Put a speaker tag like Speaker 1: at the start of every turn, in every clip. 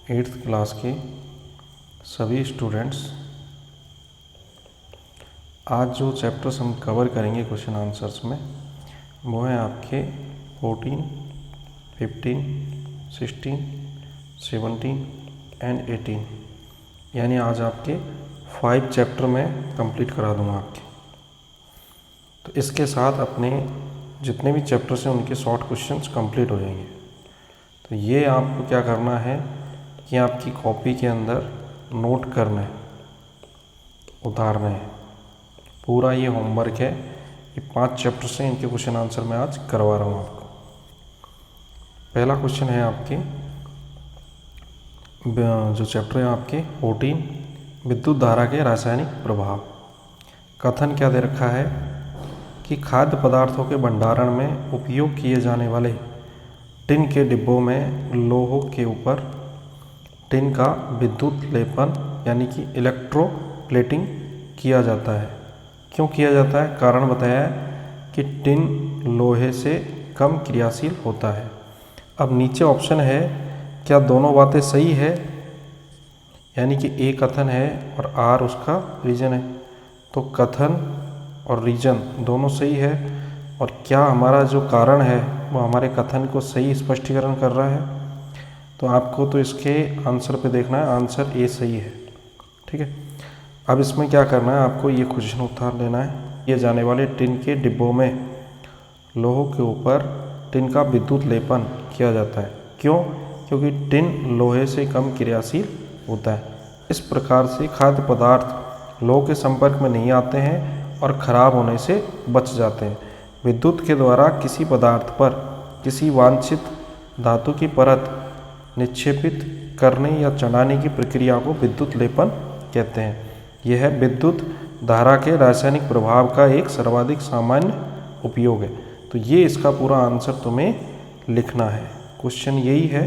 Speaker 1: 8th class के सभी students, आज जो चैप्टर्स हम कवर करेंगे क्वेश्चन आंसर्स में वो है आपके 14, 15, 16, 17 एंड 18। यानी आज आपके 5 चैप्टर में कंप्लीट करा दूंगा आपके। तो इसके साथ अपने जितने भी चैप्टर्स हैं उनके शॉर्ट क्वेश्चंस कंप्लीट हो जाएंगे। तो ये आपको क्या करना है कि आपकी कॉपी के अंदर नोट करना है, उतारना है। पूरा ये होमवर्क है, ये 5 चैप्टर्स हैं, इनके क्वेश्चन आंसर मैं आज करवा रहा हूँ आपको। पहला क्वेश्चन है आपके जो चैप्टर है आपके 14, विद्युत धारा के रासायनिक प्रभाव। कथन क्या दे रखा है कि खाद्य पदार्थों के भंडारण में उपयोग किए जाने वाले टिन के डिब्बों में लोहों के ऊपर टिन का विद्युत लेपन यानी कि इलेक्ट्रोप्लेटिंग किया जाता है। क्यों किया जाता है? कारण बताया है कि टिन लोहे से कम क्रियाशील होता है। अब नीचे ऑप्शन है, क्या दोनों बातें सही है? यानी कि ए कथन है और आर उसका रीजन है। तो कथन और रीजन दोनों सही है, और क्या हमारा जो कारण है वो हमारे कथन को सही स्पष्टीकरण कर रहा है? तो आपको तो इसके आंसर पे देखना है, आंसर ए सही है। ठीक है, अब इसमें क्या करना है, आपको ये क्वेश्चन उतार लेना है। ये जाने वाले टिन के डिब्बों में लोहों के ऊपर टिन का विद्युत लेपन किया जाता है। क्यों? क्योंकि टिन लोहे से कम क्रियाशील होता है। इस प्रकार से खाद्य पदार्थ लोहे के संपर्क में नहीं आते हैं और खराब होने से बच जाते हैं। विद्युत के द्वारा किसी पदार्थ पर किसी वांछित धातु की परत निक्षेपित करने या चढ़ाने की प्रक्रिया को विद्युत लेपन कहते हैं। यह विद्युत धारा के रासायनिक प्रभाव का एक सर्वाधिक सामान्य उपयोग है। तो ये इसका पूरा आंसर तुम्हें लिखना है। क्वेश्चन यही है,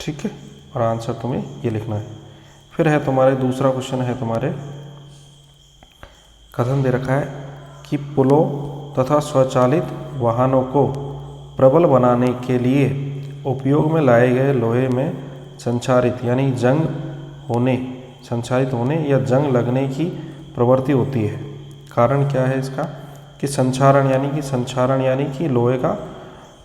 Speaker 1: ठीक है, और आंसर तुम्हें ये लिखना है। फिर है तुम्हारे दूसरा क्वेश्चन है, तुम्हारे कथन दे रखा है कि पुलों तथा स्वचालित वाहनों को प्रबल बनाने के लिए उपयोग में लाए गए लोहे में संचारित यानी संचारित होने या जंग लगने की प्रवृत्ति होती है। कारण क्या है इसका? कि संचारण यानी कि लोहे का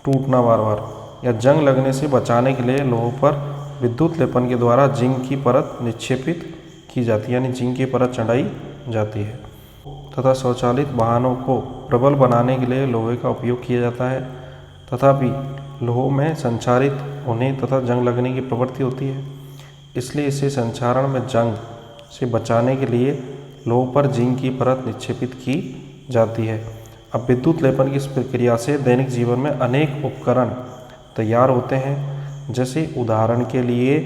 Speaker 1: टूटना बार बार, या जंग लगने से बचाने के लिए लोहों पर विद्युत लेपन के द्वारा जिंक की परत निक्षेपित की जाती है, यानी जिंक की परत चढ़ाई जाती है। तथा स्वचालित वाहनों को प्रबल बनाने के लिए लोहे का उपयोग किया जाता है। तथापि लोहों में संचारित होने तथा जंग लगने की प्रवृत्ति होती है, इसलिए इसे संचारण में जंग से बचाने के लिए लोह पर जिंक की परत निक्षेपित की जाती है। अब विद्युत लेपन की इस प्रक्रिया से दैनिक जीवन में अनेक उपकरण तैयार होते हैं, जैसे उदाहरण के लिए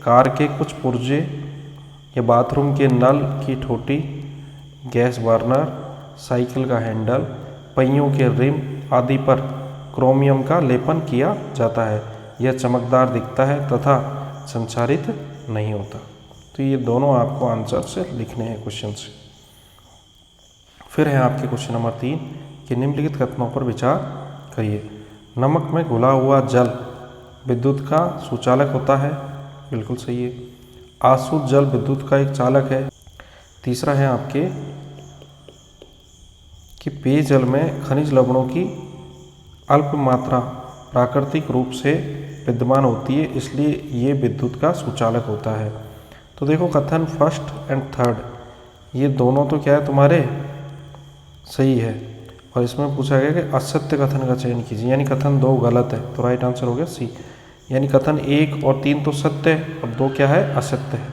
Speaker 1: कार के कुछ पुर्जे या बाथरूम के नल की ठोटी, गैस बर्नर, साइकिल का हैंडल, पहियों के रिम आदि पर क्रोमियम का लेपन किया जाता है। यह चमकदार दिखता है तथा संचारित नहीं होता। तो ये दोनों आपको आंसर से लिखने हैं क्वेश्चन से। फिर है आपके क्वेश्चन नंबर 3 कि निम्नलिखित कथनों पर विचार करिए। नमक में घुला हुआ जल विद्युत का सुचालक होता है, बिल्कुल सही है। आसुत जल विद्युत का एक चालक है। तीसरा है आपके कि पेयजल में खनिज लवणों की अल्प मात्रा प्राकृतिक रूप से विद्यमान होती है, इसलिए ये विद्युत का सुचालक होता है। तो देखो, कथन फर्स्ट एंड थर्ड ये दोनों तो क्या है तुम्हारे सही है, और इसमें पूछा गया कि असत्य कथन का चयन कीजिए, यानी कथन 2 गलत है। तो राइट आंसर हो गया सी, यानी कथन 1 और 3 तो सत्य है और 2 क्या है? असत्य है।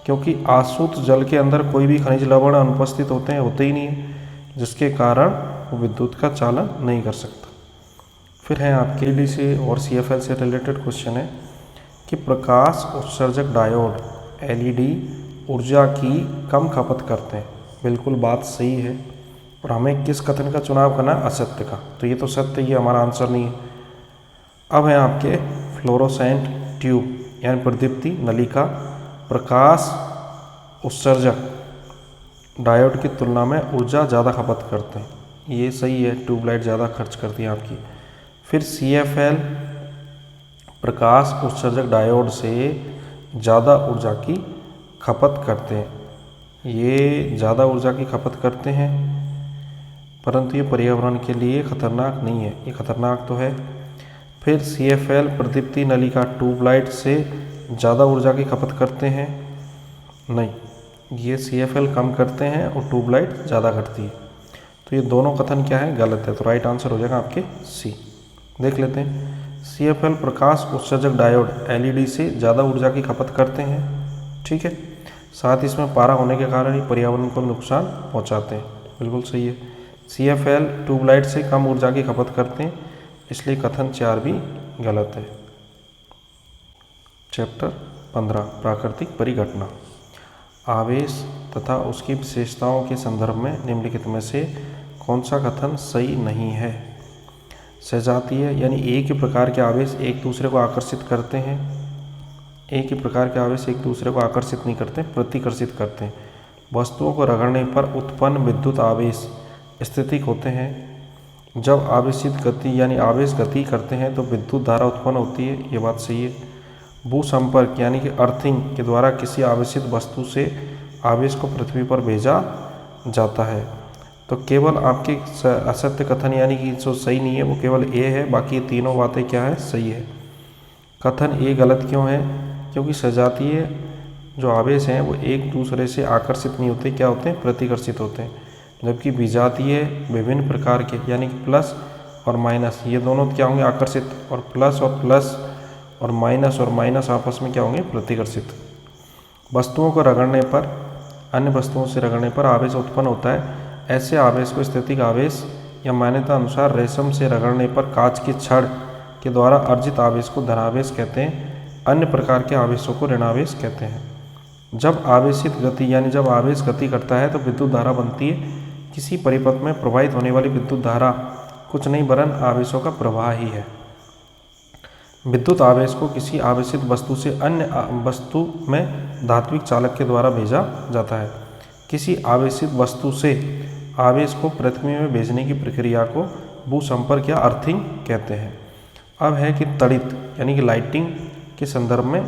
Speaker 1: क्योंकि आसूत जल के अंदर कोई भी खनिज लवण अनुपस्थित होते ही नहीं है, जिसके कारण वो विद्युत का चालन नहीं कर सकता। फिर है आपके एलईडी से और सीएफएल से रिलेटेड क्वेश्चन है कि प्रकाश उत्सर्जक डायोड एलईडी ऊर्जा की कम खपत करते हैं। बिल्कुल बात सही है, और हमें किस कथन का चुनाव करना है? असत्य का। तो ये तो सत्य, ये हमारा आंसर नहीं है। अब है आपके फ्लोरोसेंट ट्यूब यानी प्रदीप्ति नलिका प्रकाश उत्सर्जक डायोड की तुलना में ऊर्जा ज़्यादा खपत करते हैं। ये सही है, ट्यूबलाइट ज़्यादा खर्च करती है आपकी। फिर CFL प्रकाश उत्सर्जक डायोड से ज़्यादा ऊर्जा की खपत करते हैं। ये ज़्यादा ऊर्जा की खपत करते हैं, परंतु ये पर्यावरण के लिए खतरनाक नहीं है। ये खतरनाक तो है। फिर CFL प्रदीप्ति नलिका ट्यूबलाइट से ज़्यादा ऊर्जा की खपत करते हैं, नहीं, ये CFL कम करते हैं और ट्यूबलाइट ज़्यादा करती है। तो ये दोनों कथन क्या है, गलत है। तो राइट आंसर हो जाएगा आपके C। देख लेते हैं। CFL प्रकाश उत्सर्जक डायोड LED से ज़्यादा ऊर्जा की खपत करते हैं, ठीक है। साथ ही इसमें पारा होने के कारण ही पर्यावरण को नुकसान पहुंचाते हैं, बिल्कुल सही है। CFL ट्यूबलाइट से कम ऊर्जा की खपत करते हैं, इसलिए कथन 4 भी गलत है। चैप्टर 15 प्राकृतिक परिघटना। आवेश तथा उसकी विशेषताओं के संदर्भ में निम्नलिखित में से कौन सा कथन सही नहीं है। सजातीय यानी एक ही प्रकार के आवेश एक दूसरे को आकर्षित करते हैं। एक ही प्रकार के आवेश एक दूसरे को आकर्षित नहीं करते, प्रतिकर्षित करते हैं। वस्तुओं को रगड़ने पर उत्पन्न विद्युत आवेश स्थितिक होते हैं। जब आवेशित गति यानी आवेश गति करते हैं तो विद्युत धारा उत्पन्न होती है, ये बात सही है। भू संपर्क यानी कि अर्थिंग के द्वारा किसी आवेशित वस्तु से आवेश को पृथ्वी पर भेजा जाता है। तो केवल आपके असत्य कथन यानी कि जो सही नहीं है वो केवल ए है, बाकी तीनों बातें क्या है, सही है। कथन ए गलत क्यों है, क्योंकि सजातीय जो आवेश हैं वो एक दूसरे से आकर्षित नहीं होते, क्या होते हैं, प्रतिकर्षित होते हैं। जबकि विजातीय विभिन्न प्रकार के यानी कि प्लस और माइनस, ये दोनों क्या होंगे, आकर्षित, और प्लस और माइनस आपस में क्या होंगे, प्रतिकर्षित। वस्तुओं को रगड़ने पर, अन्य वस्तुओं से रगड़ने पर आवेश उत्पन्न होता है। ऐसे आवेश को स्थितिक आवेश या मान्यता अनुसार रेशम से रगड़ने पर कांच की छड़ के द्वारा अर्जित आवेश को धनावेश कहते हैं। अन्य प्रकार के आवेशों को ऋणावेश कहते हैं। जब आवेशित गति यानी जब आवेश गति करता है तो विद्युत धारा बनती है। किसी परिपथ में प्रवाहित होने वाली विद्युत धारा कुछ नहीं वरन आवेशों का प्रवाह ही है। विद्युत आवेश को किसी आवेशित वस्तु से अन्य वस्तु में धात्विक चालक के द्वारा भेजा जाता है। किसी आवेशित वस्तु से आवेश को पृथ्वी में भेजने की प्रक्रिया को भू संपर्क या अर्थिंग कहते हैं। अब है कि तड़ित यानी कि लाइटिंग के संदर्भ में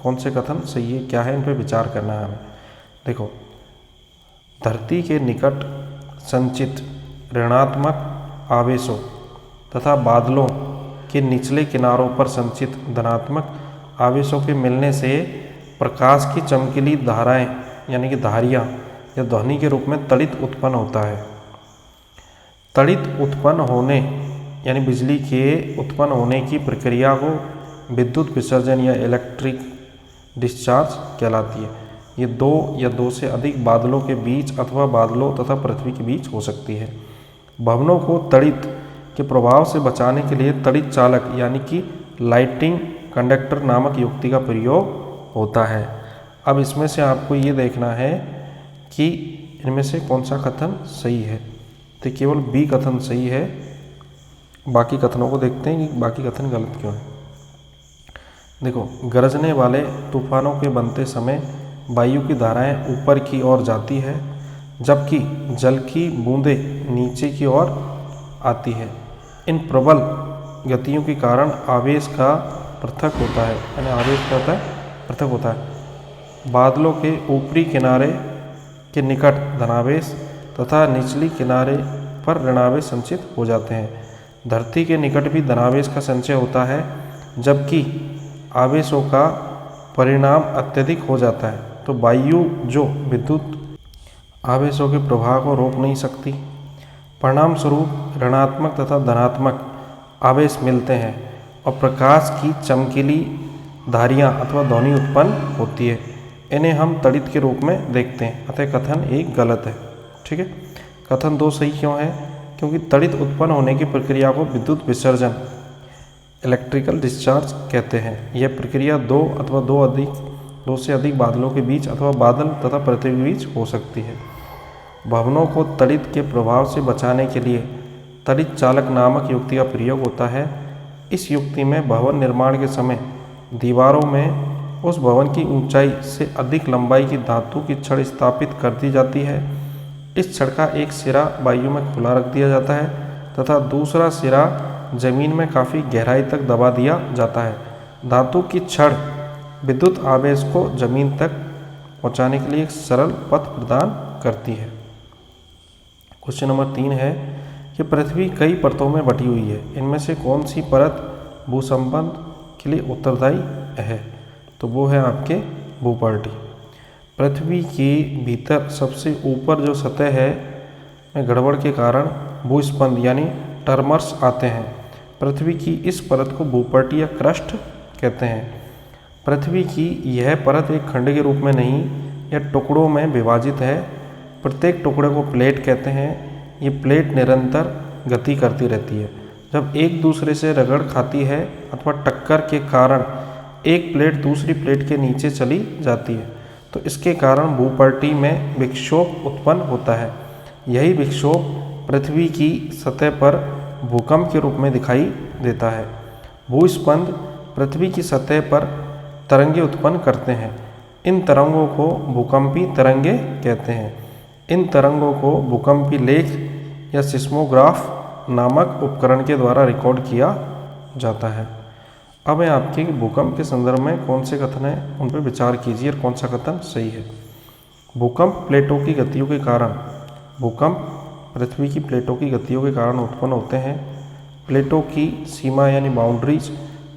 Speaker 1: कौन से कथन सही है, क्या है, इन पर विचार करना है हमें। देखो, धरती के निकट संचित ऋणात्मक आवेशों तथा बादलों के निचले किनारों पर संचित धनात्मक आवेशों के मिलने से प्रकाश की चमकीली धाराएं यानी कि धारियां या ध्वनि के रूप में तड़ित उत्पन्न होता है। तड़ित उत्पन्न होने यानी बिजली के उत्पन्न होने की प्रक्रिया को विद्युत विसर्जन या इलेक्ट्रिक डिस्चार्ज कहलाती है। ये दो या दो से अधिक बादलों के बीच अथवा बादलों तथा पृथ्वी के बीच हो सकती है। भवनों को तड़ित के प्रभाव से बचाने के लिए तड़ित चालक यानी कि लाइटिंग कंडक्टर नामक युक्ति का प्रयोग होता है। अब इसमें से आपको ये देखना है कि इनमें से कौन सा कथन सही है। तो केवल बी कथन सही है, बाकी कथनों को देखते हैं कि बाकी कथन गलत क्यों है। देखो, गरजने वाले तूफानों के बनते समय वायु की धाराएं ऊपर की ओर जाती है जबकि जल की बूंदें नीचे की ओर आती है। इन प्रबल गतियों के कारण आवेश का पृथक होता है, यानी आवेश क्या होता है, पृथक होता है। बादलों के ऊपरी किनारे के निकट धनावेश तथा निचली किनारे पर ऋणावेश संचित हो जाते हैं। धरती के निकट भी धनावेश का संचय होता है जबकि आवेशों का परिणाम अत्यधिक हो जाता है। तो वायु जो विद्युत आवेशों के प्रवाह को रोक नहीं सकती, परिणाम स्वरूप ऋणात्मक तथा धनात्मक आवेश मिलते हैं और प्रकाश की चमकीली धारियां अथवा ध्वनि उत्पन्न होती है। इन्हें हम तड़ित के रूप में देखते हैं, अतः कथन एक गलत है। ठीक है, कथन दो सही क्यों है, क्योंकि तड़ित उत्पन्न होने की प्रक्रिया को विद्युत विसर्जन इलेक्ट्रिकल डिस्चार्ज कहते हैं। यह प्रक्रिया दो से अधिक बादलों के बीच अथवा बादल तथा पृथ्वी के बीच हो सकती है। भवनों को तड़ित के प्रभाव से बचाने के लिए तड़ित चालक नामक युक्ति का प्रयोग होता है। इस युक्ति में भवन निर्माण के समय दीवारों में उस भवन की ऊंचाई से अधिक लंबाई की धातु की छड़ स्थापित कर दी जाती है। इस छड़ का एक सिरा वायु में खुला रख दिया जाता है तथा दूसरा सिरा जमीन में काफ़ी गहराई तक दबा दिया जाता है धातु की छड़ विद्युत आवेश को जमीन तक पहुंचाने के लिए एक सरल पथ प्रदान करती है। क्वेश्चन नंबर 3 है कि पृथ्वी कई परतों में बटी हुई है, इनमें से कौन सी परत भूसंबंध के लिए उत्तरदायी है? तो वो है आपके भूपर्टी। पृथ्वी के भीतर सबसे ऊपर जो सतह है में गड़बड़ के कारण भूस्पंद यानी टर्मर्स आते हैं। पृथ्वी की इस परत को भूपर्टी या क्रस्ट कहते हैं। पृथ्वी की यह परत एक खंड के रूप में नहीं, यह टुकड़ों में विभाजित है। प्रत्येक टुकड़े को प्लेट कहते हैं। ये प्लेट निरंतर गति करती रहती है। जब एक दूसरे से रगड़ खाती है अथवा टक्कर के कारण एक प्लेट दूसरी प्लेट के नीचे चली जाती है, तो इसके कारण भूपर्टी में विक्षोभ उत्पन्न होता है। यही विक्षोभ पृथ्वी की सतह पर भूकंप के रूप में दिखाई देता है। भूस्पंद पृथ्वी की सतह पर तरंगे उत्पन्न करते हैं। इन तरंगों को भूकंपी तरंगे कहते हैं। इन तरंगों को भूकंपी लेख या सिस्मोग्राफ नामक उपकरण के द्वारा रिकॉर्ड किया जाता है। अब मैं आपके भूकंप के संदर्भ में कौन से कथन हैं उन पर विचार कीजिए और कौन सा कथन सही है। भूकंप प्लेटों की गतियों के कारण, भूकंप पृथ्वी की प्लेटों की गतियों के कारण उत्पन्न होते हैं। प्लेटों की सीमा यानी बाउंड्रीज,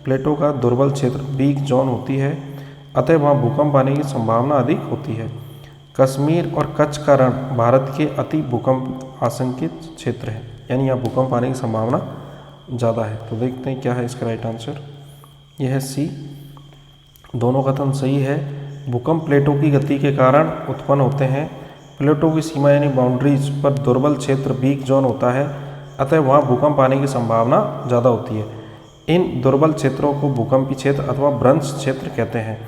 Speaker 1: प्लेटों का दुर्बल क्षेत्र वीक जोन होती है, अतः वहाँ भूकंप आने की संभावना अधिक होती है। कश्मीर और कच्छ का रण भारत के अति भूकंप आशंकित क्षेत्र है, यानी यहाँ भूकंप आने की संभावना ज़्यादा है। तो देखते हैं क्या है इसका राइट आंसर। यह है सी। दोनों कथन सही है। भूकंप प्लेटों की गति के कारण उत्पन्न होते हैं। प्लेटों की सीमा यानी बाउंड्रीज पर दुर्बल क्षेत्र वीक जोन होता है, अतः वहाँ भूकंप आने की संभावना ज़्यादा होती है। इन दुर्बल क्षेत्रों को भूकंपी क्षेत्र अथवा भ्रंश क्षेत्र कहते हैं।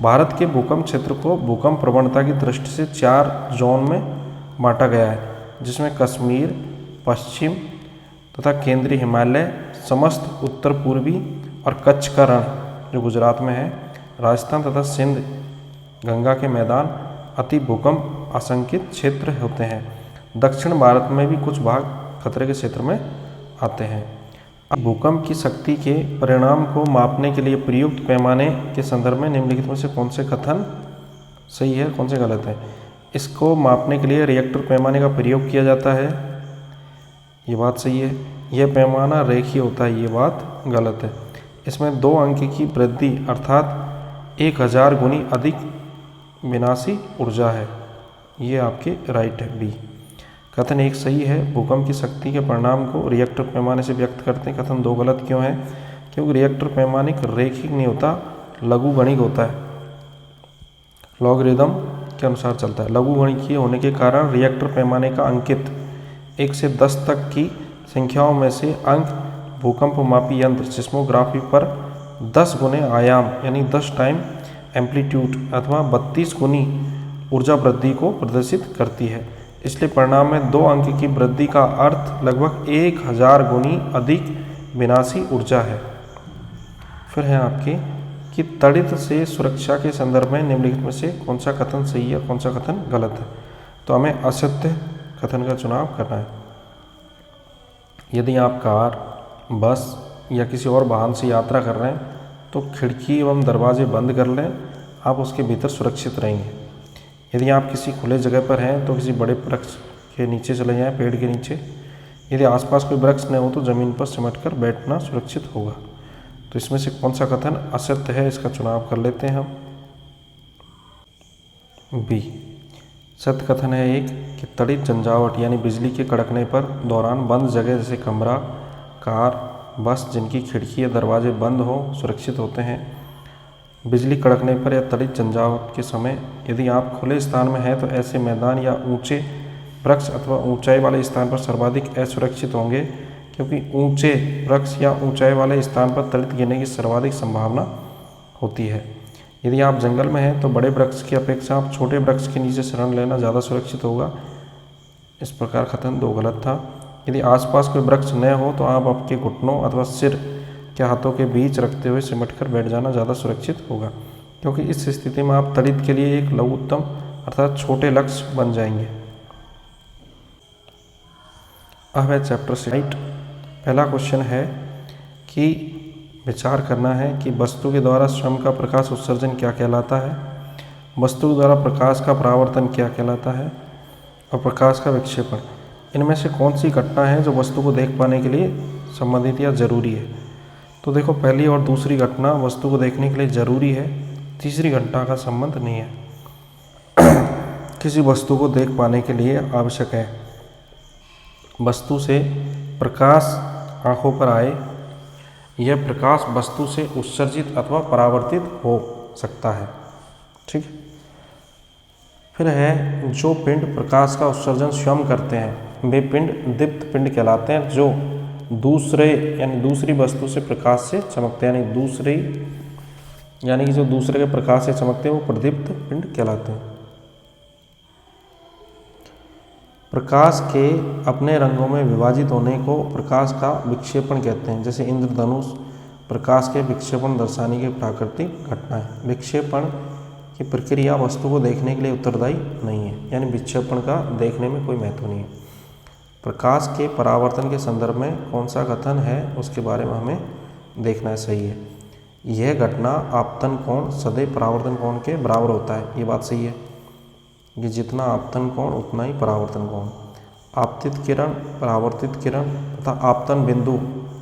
Speaker 1: भारत के भूकंप क्षेत्र को भूकंप प्रवणता की दृष्टि से 4 जोन में बांटा गया है, जिसमें कश्मीर, पश्चिम तथा केंद्रीय हिमालय, समस्त उत्तर पूर्वी और कच्छ का रण जो गुजरात में है, राजस्थान तथा सिंध, गंगा के मैदान अति भूकंप आशंकित क्षेत्र होते हैं। दक्षिण भारत में भी कुछ भाग खतरे के क्षेत्र में आते हैं। भूकंप की शक्ति के परिणाम को मापने के लिए प्रयुक्त पैमाने के संदर्भ में निम्नलिखित में से कौन से कथन सही है, कौन से गलत है? इसको मापने के लिए रिएक्टर पैमाने का प्रयोग किया जाता है, ये बात सही है। यह पैमाना रेखीय होता है, ये बात गलत है। इसमें 2 अंक की वृद्धि अर्थात 1000 गुनी अधिक विनाशी ऊर्जा है, ये आपके राइट है, बी। कथन 1 सही है। भूकंप की शक्ति के परिणाम को रिएक्टर पैमाने से व्यक्त करते हैं। कथन 2 गलत क्यों है? क्योंकि रिएक्टर पैमानिक रेखिक नहीं होता, लघुगणिक होता है, लॉगरिदम के अनुसार चलता है। लघुगणिकीय होने के कारण रिएक्टर पैमाने का अंकित 1 से 10 तक की संख्याओं में से अंक भूकंप मापी यंत्र सिस्मोग्राफी पर 10 गुने आयाम यानी 10 टाइम एम्पलीट्यूड अथवा 32 गुनी ऊर्जा वृद्धि को प्रदर्शित करती है। इसलिए परिणाम में 2 अंक की वृद्धि का अर्थ लगभग 1000 गुनी अधिक विनाशी ऊर्जा है। फिर है आपके कि तड़ित से सुरक्षा के संदर्भ में निम्नलिखित में से कौन सा कथन सही है और कौन सा कथन गलत है? तो हमें असत्य कथन का चुनाव करना है। यदि आप कार, बस या किसी और वाहन से यात्रा कर रहे हैं तो खिड़की एवं दरवाजे बंद कर लें, आप उसके भीतर सुरक्षित रहेंगे। यदि आप किसी खुले जगह पर हैं तो किसी बड़े वृक्ष के नीचे चले जाएं, पेड़ के नीचे। यदि आसपास कोई वृक्ष न हो तो ज़मीन पर सिमट कर बैठना सुरक्षित होगा। तो इसमें से कौन सा कथन असत्य है, इसका चुनाव कर लेते हैं हम। बी। सत्य कथन है 1 कि तड़ित झंझावात यानी बिजली के कड़कने पर दौरान बंद जगह जैसे कमरा, कार, बस जिनकी खिड़की या दरवाजे बंद हो सुरक्षित होते हैं। बिजली कड़कने पर या तड़ित झंझावात के समय यदि आप खुले स्थान में हैं तो ऐसे मैदान या ऊंचे वृक्ष अथवा ऊंचाई वाले स्थान पर सर्वाधिक असुरक्षित होंगे, क्योंकि ऊंचे वृक्ष या ऊंचाई वाले स्थान पर तड़ित गिरने की सर्वाधिक संभावना होती है। यदि आप जंगल में हैं तो बड़े वृक्ष की अपेक्षा आप छोटे वृक्ष के नीचे शरण लेना ज़्यादा सुरक्षित होगा। इस प्रकार कथन 2 गलत था। यदि आसपास कोई वृक्ष न हो तो आप आपके घुटनों अथवा सिर के हाथों के बीच रखते हुए सिमटकर बैठ जाना ज़्यादा सुरक्षित होगा, क्योंकि इस स्थिति में आप तड़ित के लिए एक लघुत्तम अर्थात छोटे लक्ष्य बन जाएंगे। अब है चैप्टर 6। पहला क्वेश्चन है कि विचार करना है कि वस्तु के द्वारा स्वयं का प्रकाश उत्सर्जन क्या कहलाता है, वस्तु के द्वारा प्रकाश का परावर्तन क्या कहलाता है और प्रकाश का विक्षेपण। इनमें से कौन सी घटना है जो वस्तु को देख पाने के लिए संबंधित या जरूरी है। तो देखो, पहली और दूसरी घटना वस्तु को देखने के लिए जरूरी है, तीसरी घटना का संबंध नहीं है। किसी वस्तु को देख पाने के लिए आवश्यक है वस्तु से प्रकाश आंखों पर आए, यह प्रकाश वस्तु से उत्सर्जित अथवा परावर्तित हो सकता है। ठीक। फिर है जो पिंड प्रकाश का उत्सर्जन स्वयं करते हैं वे पिंड दीप्त पिंड कहलाते हैं, जो दूसरी वस्तु से प्रकाश से चमकते हैं, यानी कि जो दूसरे के प्रकाश से चमकते हैं वो प्रदीप्त पिंड कहलाते हैं। प्रकाश के अपने रंगों में विभाजित होने को प्रकाश का विक्षेपण कहते हैं। जैसे इंद्रधनुष प्रकाश के विक्षेपण दर्शाने की प्राकृतिक घटना है। विक्षेपण की प्रक्रिया वस्तु को देखने के लिए उत्तरदायी नहीं है, यानी विक्षेपण का देखने में कोई महत्व नहीं है। प्रकाश के परावर्तन के संदर्भ में कौन सा कथन है उसके बारे में हमें देखना सही है। यह घटना आपतन कोण सदैव परावर्तन कोण के बराबर होता है, ये बात सही है कि जितना आपतन कोण उतना ही परावर्तन कोण। आपतित किरण, परावर्तित किरण तथा आपतन बिंदु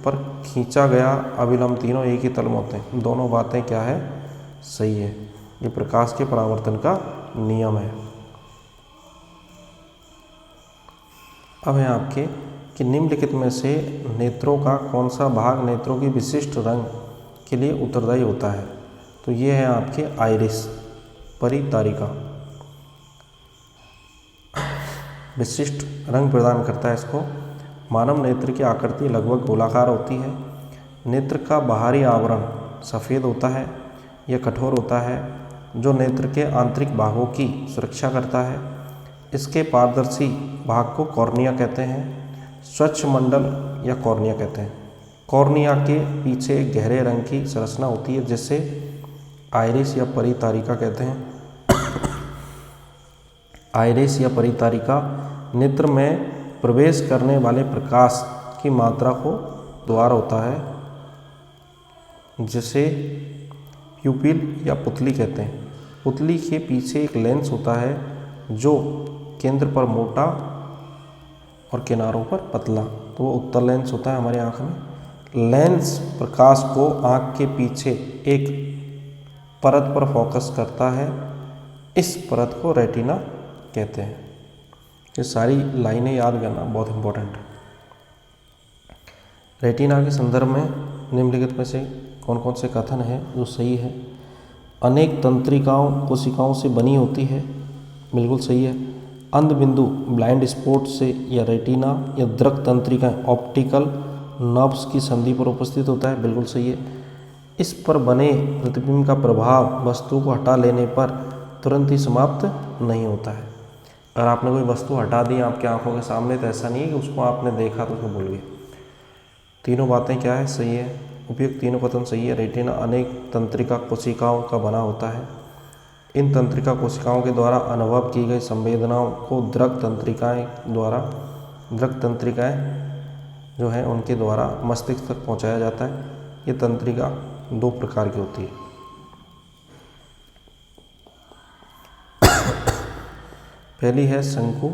Speaker 1: पर खींचा गया अभिलंब तीनों एक ही तल में होते हैं। दोनों बातें क्या है, सही है। ये प्रकाश के परावर्तन का नियम है। अब है आपके कि निम्नलिखित में से नेत्रों का कौन सा भाग नेत्रों की विशिष्ट रंग के लिए उत्तरदायी होता है। तो ये है आपके आइरिस, परितारिका, विशिष्ट रंग प्रदान करता है इसको। मानव नेत्र की आकृति लगभग गोलाकार होती है। नेत्र का बाहरी आवरण सफ़ेद होता है या कठोर होता है, जो नेत्र के आंतरिक भागों की सुरक्षा करता है। इसके पारदर्शी भाग को कॉर्निया कहते हैं। स्वच्छ मंडल या कॉर्निया कहते हैं। कॉर्निया के पीछे एक गहरे रंग की संरचना होती है जिसे आइरिस या परितारिका कहते हैं। आइरिस या परितारिका नेत्र में प्रवेश करने वाले प्रकाश की मात्रा को द्वार होता है, जिसे प्यूपिल या पुतली कहते हैं। पुतली के पीछे एक लेंस होता है जो केंद्र पर मोटा और किनारों पर पतला, तो वो उत्तर लेंस होता है हमारी आँख में। लेंस प्रकाश को आँख के पीछे एक परत पर फोकस करता है, इस परत को रेटिना कहते हैं। ये सारी लाइनें याद करना बहुत इम्पोर्टेंट है। रेटिना के संदर्भ में निम्नलिखित में से कौन कौन से कथन है जो सही है। अनेक तंत्रिकाओं कोशिकाओं से बनी होती है, बिल्कुल सही है। अंध बिंदु ब्लाइंड स्पॉट से या रेटिना या दृक तंत्रिकाएं ऑप्टिकल नर्व्स की संधि पर उपस्थित होता है, बिल्कुल सही है। इस पर बने प्रतिबिंब का प्रभाव वस्तु को हटा लेने पर तुरंत ही समाप्त नहीं होता है। अगर आपने कोई वस्तु हटा दी आपकी आंखों के सामने तो ऐसा नहीं है कि उसको आपने देखा तो उसको भूल गए। तीनों बातें क्या है, सही है। उपयुक्त तीनों कथन सही है। रेटिना अनेक तंत्रिका कोशिकाओं का बना होता है। इन तंत्रिका कोशिकाओं के द्वारा अनुभव की गई संवेदनाओं को दृक तंत्रिकाएं जो है उनके द्वारा मस्तिष्क तक पहुंचाया जाता है। ये तंत्रिका दो प्रकार की होती है। पहली है शंकु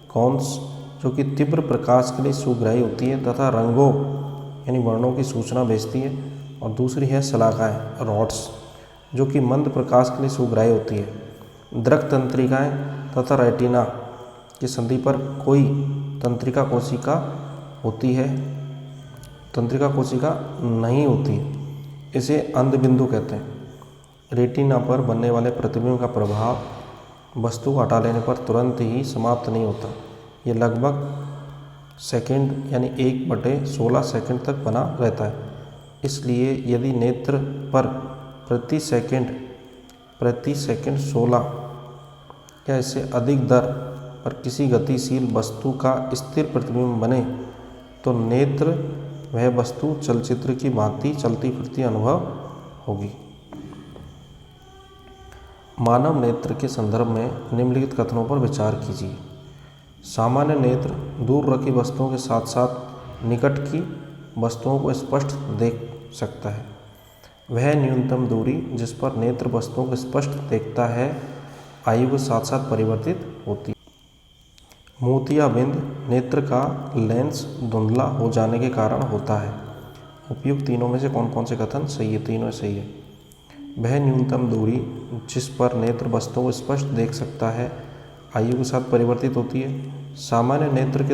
Speaker 1: कॉन्स, जो कि तीव्र प्रकाश के लिए सुग्राही होती है तथा रंगों यानी वर्णों की सूचना भेजती है। और दूसरी है शलाकाएं रॉड्स, जो कि मंद प्रकाश के लिए सुग्राही होती है। दृक तंत्रिकाएं तथा रेटिना की संधि पर कोई तंत्रिका कोशिका होती है, तंत्रिका कोशिका नहीं होती, इसे अंध बिंदु कहते हैं। रेटिना पर बनने वाले प्रतिबिंब का प्रभाव वस्तु को हटा लेने पर तुरंत ही समाप्त नहीं होता। ये लगभग सेकंड यानी 1/16 सेकंड तक बना रहता है। इसलिए यदि नेत्र पर प्रति सेकंड 16 या इससे अधिक दर पर किसी गतिशील वस्तु का स्थिर प्रतिबिंब बने तो नेत्र वह वस्तु चलचित्र की भांति चलती फिरती अनुभव होगी। मानव नेत्र के संदर्भ में निम्नलिखित कथनों पर विचार कीजिए। सामान्य नेत्र दूर रखी वस्तुओं के साथ साथ निकट की वस्तुओं को स्पष्ट देख सकता है। वह न्यूनतम दूरी जिस पर नेत्र वस्तुओं को स्पष्ट देखता है आयु के साथ साथ परिवर्तित होती है। मोतियाबिंद नेत्र का लेंस धुंधला हो जाने के कारण होता है। उपयुक्त तीनों में से कौन कौन से कथन सही है? तीनों सही है। वह न्यूनतम दूरी जिस पर नेत्र वस्तुओं को स्पष्ट देख सकता है आयु के साथ परिवर्तित होती है। सामान्य नेत्र के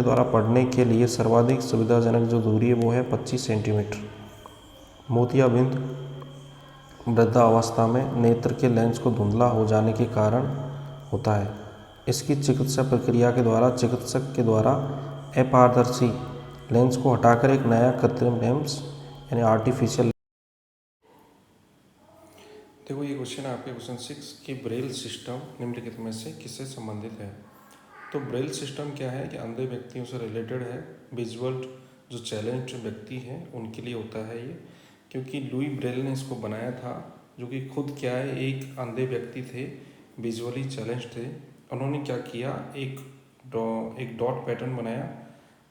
Speaker 1: द्वारा पढ़ने के लिए सर्वाधिक सुविधाजनक जो दूरी है वो है 25 सेंटीमीटर। मोतियाबिंद वृद्धावस्था में नेत्र के लेंस को धुंधला हो जाने के कारण होता है। इसकी चिकित्सा प्रक्रिया के द्वारा चिकित्सक के द्वारा अपारदर्शी लेंस को हटाकर एक नया कृत्रिम लेंस यानी आर्टिफिशियल। देखो ये क्वेश्चन है आपके क्वेश्चन 6 कि ब्रेल सिस्टम निम्नलिखित में से किससे संबंधित है। तो ब्रेल सिस्टम क्या है कि अंधे व्यक्तियों से रिलेटेड है। विजुअल जो चैलेंज्ड व्यक्ति हैं उनके लिए होता है ये, क्योंकि लुई ब्रेल ने इसको बनाया था, जो कि खुद क्या है एक अंधे व्यक्ति थे, विजुअली चैलेंज थे। उन्होंने क्या किया, एक डॉट पैटर्न बनाया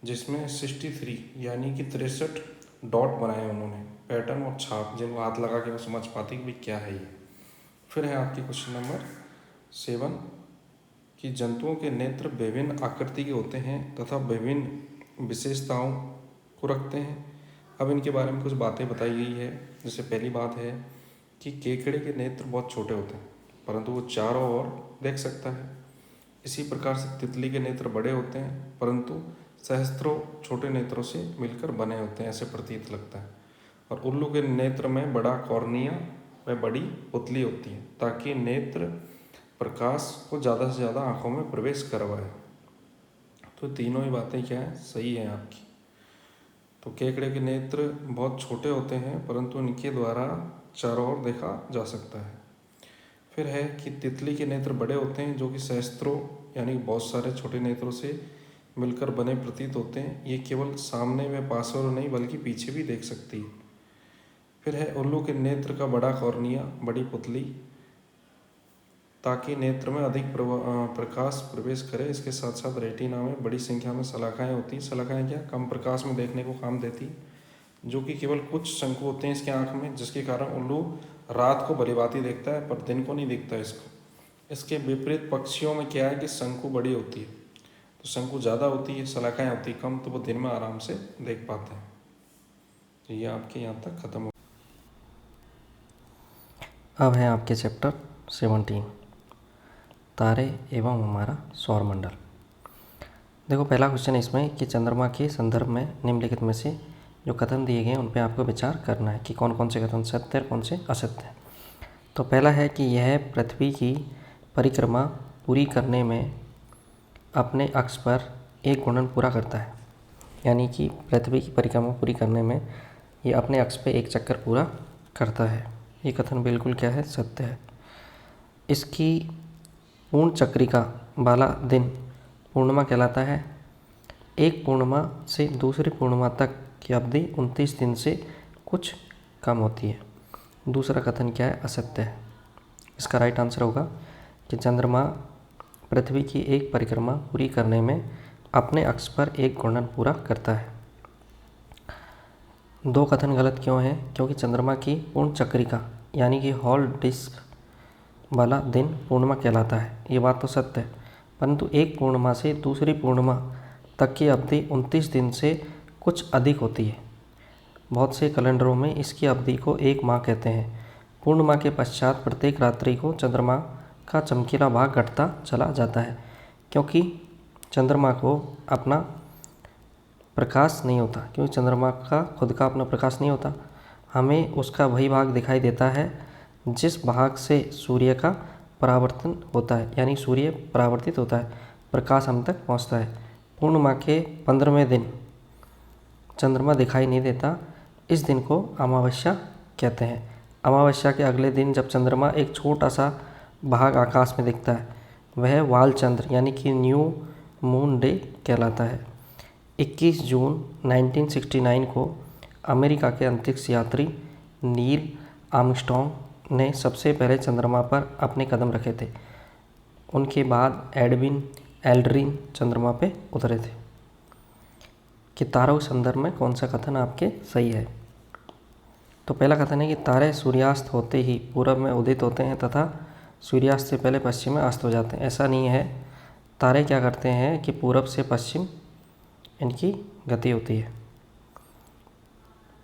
Speaker 1: जिसमें 63 यानी कि 63 डॉट बनाए उन्होंने, पैटर्न और छाप, जिनको हाथ लगा के वो समझ पाते कि भाई क्या है ये। फिर है आपके क्वेश्चन नंबर 7 कि जंतुओं के नेत्र विभिन्न आकृति के होते हैं तथा विभिन्न विशेषताओं को रखते हैं। अब इनके बारे में कुछ बातें बताई गई है। जैसे पहली बात है कि केकड़े के नेत्र बहुत छोटे होते हैं परंतु वो चारों ओर देख सकता है। इसी प्रकार से तितली के नेत्र बड़े होते हैं परंतु सहस्त्रों छोटे नेत्रों से मिलकर बने होते हैं, ऐसे प्रतीत लगता है। और उल्लू के नेत्र में बड़ा कॉर्निया व बड़ी पुतली होती है ताकि नेत्र प्रकाश को ज़्यादा से ज़्यादा आँखों में प्रवेश करवाए। तो तीनों ही बातें क्या है, सही हैं आपकी। तो केकड़े के नेत्र बहुत छोटे होते हैं परंतु इनके द्वारा चारों ओर देखा जा सकता है। फिर है कि तितली के नेत्र बड़े होते हैं जो कि सहस्त्रों यानी बहुत सारे छोटे नेत्रों से मिलकर बने प्रतीत होते हैं। ये केवल सामने में पास और नहीं बल्कि पीछे भी देख सकती है। फिर है उल्लू के नेत्र का बड़ा कॉर्निया, बड़ी पुतली, ताकि नेत्र में अधिक प्रकाश प्रवेश करे। इसके साथ साथ रेटिना में बड़ी संख्या में शलाखाएँ होती हैं। शलाखाएँ क्या, कम प्रकाश में देखने को काम देती है, जो कि केवल कुछ शंकु होते हैं इसके आँख में, जिसके कारण उल्लू रात को भलीभांति देखता है पर दिन को नहीं दिखता इसको। इसके विपरीत पक्षियों में क्या है कि शंकु बड़ी होती है, तो शंकु ज़्यादा होती है, शलाखाएँ होती कम, तो वो दिन में आराम से देख पाते हैं। तो ये आपके यहाँ तक खत्म हो।
Speaker 2: अब है आपके चैप्टर 17 तारे एवं हमारा सौरमंडल। देखो पहला क्वेश्चन इसमें कि चंद्रमा के संदर्भ में निम्नलिखित में से जो कथन दिए गए हैं उन पे आपको विचार करना है कि कौन कौन से कथन सत्य और कौन से असत्य हैं। तो पहला है कि यह पृथ्वी की परिक्रमा पूरी करने में अपने अक्ष पर एक घूर्णन पूरा करता है, यानी कि पृथ्वी की परिक्रमा पूरी करने में ये अपने अक्ष पे एक चक्कर पूरा करता है। ये कथन बिल्कुल क्या है, सत्य है। इसकी पूर्ण चक्रिका वाला दिन पूर्णिमा कहलाता है। एक पूर्णिमा से दूसरी पूर्णिमा तक की अवधि 29 दिन से कुछ कम होती है। दूसरा कथन क्या है, असत्य है। इसका राइट आंसर होगा कि चंद्रमा पृथ्वी की एक परिक्रमा पूरी करने में अपने अक्ष पर एक घूर्णन पूरा करता है। दो कथन गलत क्यों है, क्योंकि चंद्रमा की पूर्ण चक्रिका यानी कि हॉल डिस्क वाला दिन पूर्णिमा कहलाता है। ये बात तो सत्य है, परंतु एक पूर्णिमा से दूसरी पूर्णिमा तक की अवधि 29 दिन से कुछ अधिक होती है। बहुत से कैलेंडरों में इसकी अवधि को एक माह कहते हैं। पूर्णिमा के पश्चात प्रत्येक रात्रि को चंद्रमा का चमकीला भाग घटता चला जाता है, क्योंकि चंद्रमा को अपना प्रकाश नहीं होता, क्योंकि चंद्रमा का खुद का अपना प्रकाश नहीं होता। हमें उसका वही भाग दिखाई देता है जिस भाग से सूर्य का परावर्तन होता है, यानी सूर्य परावर्तित होता है, प्रकाश हम तक पहुंचता है। पूर्णिमा के 15वें दिन चंद्रमा दिखाई नहीं देता। इस दिन को अमावस्या कहते हैं। अमावस्या के अगले दिन जब चंद्रमा एक छोटा सा भाग आकाश में दिखता है, वह वाल चंद्र यानी कि न्यू मून डे कहलाता है। 21 जून 1969 को अमेरिका के अंतरिक्ष यात्री नील आर्मस्ट्रॉन्ग ने सबसे पहले चंद्रमा पर अपने कदम रखे थे। उनके बाद एडविन एल्ड्रिन चंद्रमा पे उतरे थे। कि तारों के संदर्भ में कौन सा कथन आपके सही है। तो पहला कथन है कि तारे सूर्यास्त होते ही पूरब में उदित होते हैं तथा सूर्यास्त से पहले पश्चिम में अस्त हो जाते हैं। ऐसा नहीं है, तारे क्या करते हैं कि पूरब से पश्चिम इनकी गति होती है।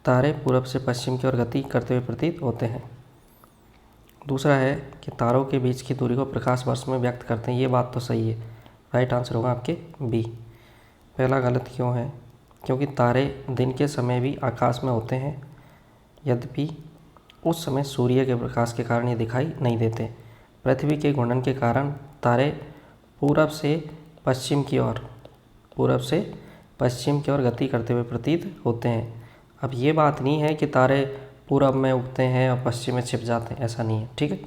Speaker 2: तारे पूरब से पश्चिम की ओर गति करते हुए प्रतीत होते हैं। दूसरा है कि तारों के बीच की दूरी को प्रकाश वर्ष में व्यक्त करते हैं। ये बात तो सही है, राइट आंसर होगा आपके बी। पहला गलत क्यों है? क्योंकि तारे दिन के समय भी आकाश में होते हैं, यद्यपि उस समय सूर्य के प्रकाश के कारण ये दिखाई नहीं देते। पृथ्वी के घूर्णन के कारण तारे पूरब से पश्चिम की ओर गति करते हुए प्रतीत होते हैं। अब ये बात नहीं है कि तारे पूरब में उगते हैं और पश्चिम में छिप जाते हैं, ऐसा नहीं है, ठीक है।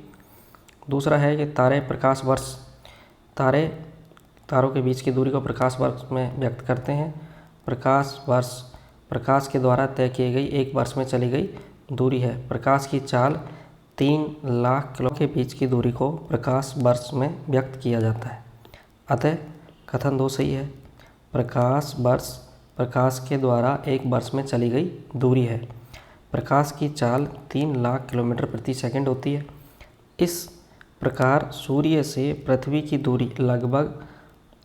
Speaker 2: दूसरा है कि तारों के बीच की दूरी को प्रकाश वर्ष में व्यक्त करते हैं। प्रकाश के द्वारा तय की गई एक वर्ष में चली गई दूरी है। प्रकाश की चाल 3 लाख किलो के बीच की दूरी को प्रकाश वर्ष में व्यक्त किया जाता है। अतः कथन 2 सही है। प्रकाश के द्वारा एक वर्ष में चली गई दूरी है। प्रकाश की चाल 3 लाख किलोमीटर प्रति सेकंड होती है। इस प्रकार सूर्य से पृथ्वी की दूरी लगभग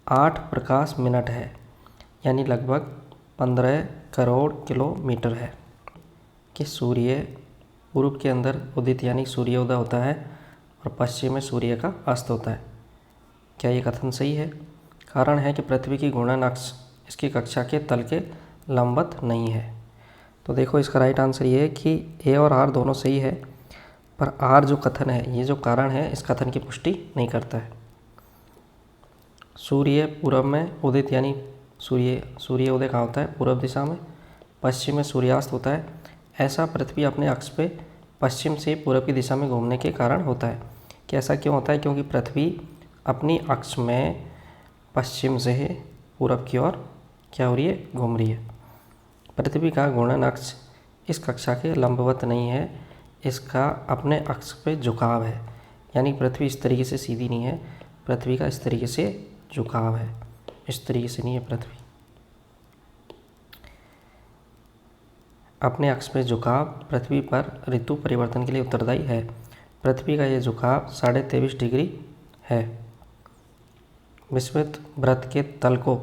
Speaker 2: 8 प्रकाश मिनट है, यानी लगभग 15 करोड़ किलोमीटर है। कि सूर्य पूर्व के अंदर उदित यानी सूर्योदय होता है और पश्चिम में सूर्य का अस्त होता है। क्या ये कथन सही है? कारण है कि पृथ्वी की घूर्णन अक्ष इसकी कक्षा के तल के लंबवत नहीं है। तो देखो इसका राइट आंसर ये है कि ए और आर दोनों सही है, पर आर जो कथन है, ये जो कारण है, इस कथन की पुष्टि नहीं करता है। सूर्य पूरब में उदित यानी सूर्योदय कहाँ होता है? पूर्व दिशा में। पश्चिम में सूर्यास्त होता है। ऐसा पृथ्वी अपने अक्ष पे पश्चिम से पूरब की दिशा में घूमने के कारण होता है। कि ऐसा क्यों होता है? क्योंकि पृथ्वी अपनी अक्ष में पश्चिम से पूरब की ओर क्या हो रही है? घूम रही है। पृथ्वी का घूर्णन अक्ष इस कक्षा के लंबवत नहीं है, इसका अपने अक्ष पे झुकाव है। यानी पृथ्वी इस तरीके से सीधी नहीं है, पृथ्वी का इस तरीके से झुकाव है, इस तरीके से नहीं है। पृथ्वी अपने अक्ष पे झुकाव पृथ्वी पर ऋतु परिवर्तन के लिए उत्तरदायी है। पृथ्वी का यह झुकाव 23.5 डिग्री है। विषुवत वृत्त के तल को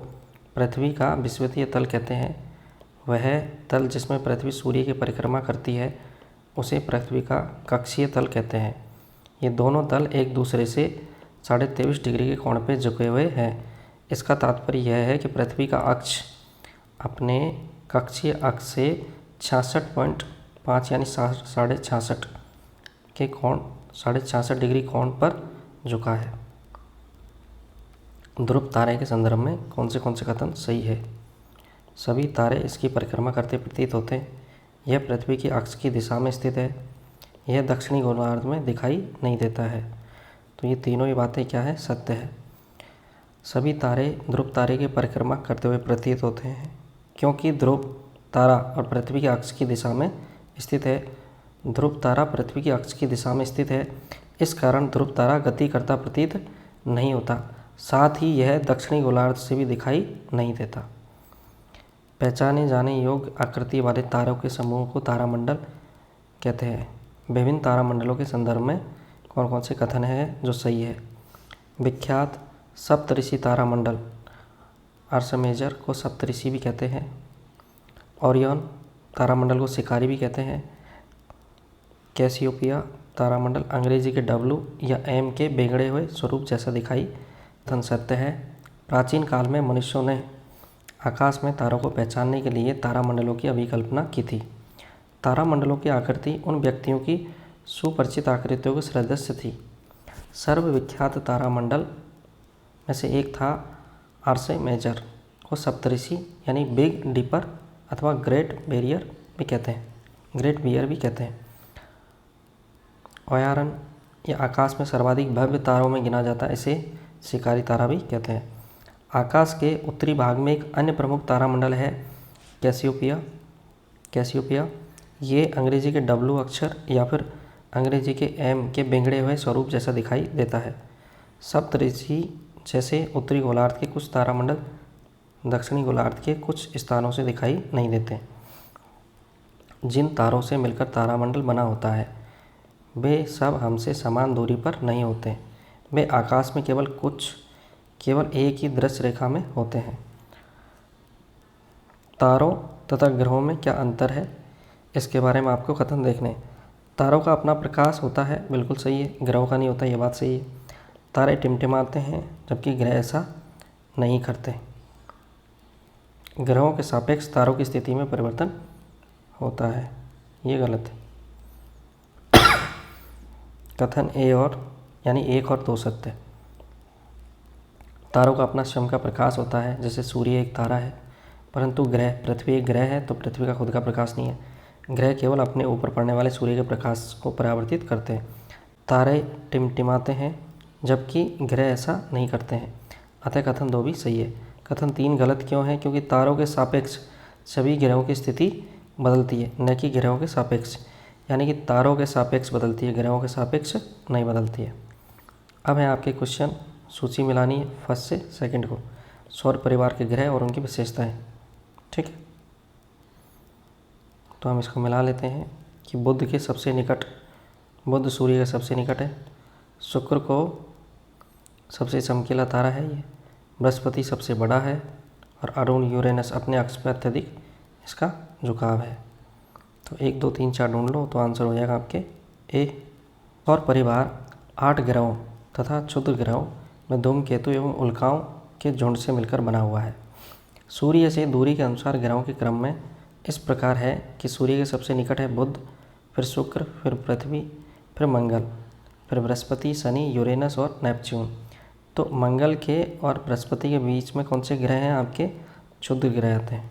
Speaker 2: पृथ्वी का विषुवतीय तल कहते हैं। वह तल जिसमें पृथ्वी सूर्य की परिक्रमा करती है उसे पृथ्वी का कक्षीय तल कहते हैं। ये दोनों तल एक दूसरे से 23.5 डिग्री के कोण पर झुके हुए हैं। इसका तात्पर्य यह है कि पृथ्वी का अक्ष अपने कक्षीय अक्ष से 66.5 यानी 66.5 के कोण 66.5 डिग्री कोण पर झुका है। ध्रुव तारे के संदर्भ में कौन से कथन सही है? सभी तारे इसकी परिक्रमा करते प्रतीत होते हैं। यह पृथ्वी की अक्ष की दिशा में स्थित है। यह दक्षिणी गोलार्ध में दिखाई नहीं देता है। तो ये तीनों ही बातें क्या है? सत्य है। सभी तारे ध्रुव तारे की परिक्रमा करते हुए प्रतीत होते हैं। क्योंकि ध्रुव तारा और पृथ्वी की अक्ष की दिशा में स्थित है। ध्रुव तारा पृथ्वी की अक्ष की दिशा में स्थित है, इस कारण ध्रुव तारा गति करता प्रतीत नहीं होता। साथ ही यह दक्षिणी गोलार्ध से भी दिखाई नहीं देता। पहचाने जाने योग्य आकृति वाले तारों के समूह को तारामंडल कहते हैं। विभिन्न तारामंडलों के संदर्भ में कौन कौन से कथन हैं जो सही है? विख्यात सप्तऋषि तारामंडल, अर्स मेजर को सप्तऋषि भी कहते हैं। ओरियन तारामंडल को शिकारी भी कहते हैं। कैसियोपिया तारामंडल अंग्रेजी के W या M के बिगड़े हुए स्वरूप जैसा दिखाई कथन सत्य है। प्राचीन काल में मनुष्यों ने आकाश में तारों को पहचानने के लिए तारामंडलों की अभिकल्पना की थी। तारामंडलों की आकृति उन व्यक्तियों की सुपरिचित आकृतियों के सदृश थी। सर्वविख्यात तारामंडल में से एक था अर्स मेजर को सप्तऋषि यानी बिग डिपर अथवा ग्रेट बियर भी कहते हैं। ओयारन या आकाश में सर्वाधिक भव्य तारों में गिना जाता है, इसे शिकारी तारा भी कहते हैं। आकाश के उत्तरी भाग में एक अन्य प्रमुख तारामंडल है कैसियोपिया। ये अंग्रेजी के W अक्षर या फिर अंग्रेजी के M के बिगड़े हुए स्वरूप जैसा दिखाई देता है। सप्तऋषि जैसे उत्तरी गोलार्ध के कुछ तारामंडल दक्षिणी गोलार्ध के कुछ स्थानों से दिखाई नहीं देते। जिन तारों से मिलकर तारामंडल बना होता है वे सब हमसे समान दूरी पर नहीं होते। वे आकाश में केवल एक ही दृश्य रेखा में होते हैं। तारों तथा ग्रहों में क्या अंतर है, इसके बारे में आपको कथन देखने। तारों का अपना प्रकाश होता है, बिल्कुल सही है। ग्रहों का नहीं होता, ये बात सही है। तारे टिमटिमाते हैं जबकि ग्रह ऐसा नहीं करते। ग्रहों के सापेक्ष तारों की स्थिति में परिवर्तन होता है, ये गलत है। कथन ए और यानी 1 और 2 सत्य है। तारों का अपना स्वयं का प्रकाश होता है, जैसे सूर्य एक तारा है, परंतु पृथ्वी एक ग्रह है तो पृथ्वी का खुद का प्रकाश नहीं है। ग्रह केवल अपने ऊपर पड़ने वाले सूर्य के प्रकाश को परावर्तित करते हैं। तारे टिमटिमाते हैं जबकि ग्रह ऐसा नहीं करते हैं, अतः कथन 2 भी सही है। कथन 3 गलत क्यों है? क्योंकि तारों के सापेक्ष सभी ग्रहों की स्थिति बदलती है, न कि ग्रहों के सापेक्ष। यानी कि तारों के सापेक्ष बदलती है, ग्रहों के सापेक्ष नहीं बदलती है। अब है आपके क्वेश्चन, सूची मिलानी है फर्स्ट से सेकंड को, सौर परिवार के ग्रह और उनकी विशेषताएं। ठीक है, तो हम इसको मिला लेते हैं कि बुध के सबसे निकट, बुध सूर्य के सबसे निकट है। शुक्र को सबसे चमकीला तारा है ये। बृहस्पति सबसे बड़ा है और अरुण यूरेनस अपने अक्ष पर अत्यधिक इसका झुकाव है। तो 1 2 3 4 ढूंढ लो तो आंसर हो जाएगा आपके ए। सौर परिवार 8 ग्रहों तथा क्षुद्र ग्रहों में धूमकेतु एवं उल्काओं के झुंड से मिलकर बना हुआ है। सूर्य से दूरी के अनुसार ग्रहों के क्रम में इस प्रकार है कि सूर्य के सबसे निकट है बुध, फिर शुक्र, फिर पृथ्वी, फिर मंगल, फिर बृहस्पति, शनि, यूरेनस और नेपच्यून। तो मंगल के और बृहस्पति के बीच में कौन से ग्रह हैं? आपके क्षुद्र ग्रह आते हैं।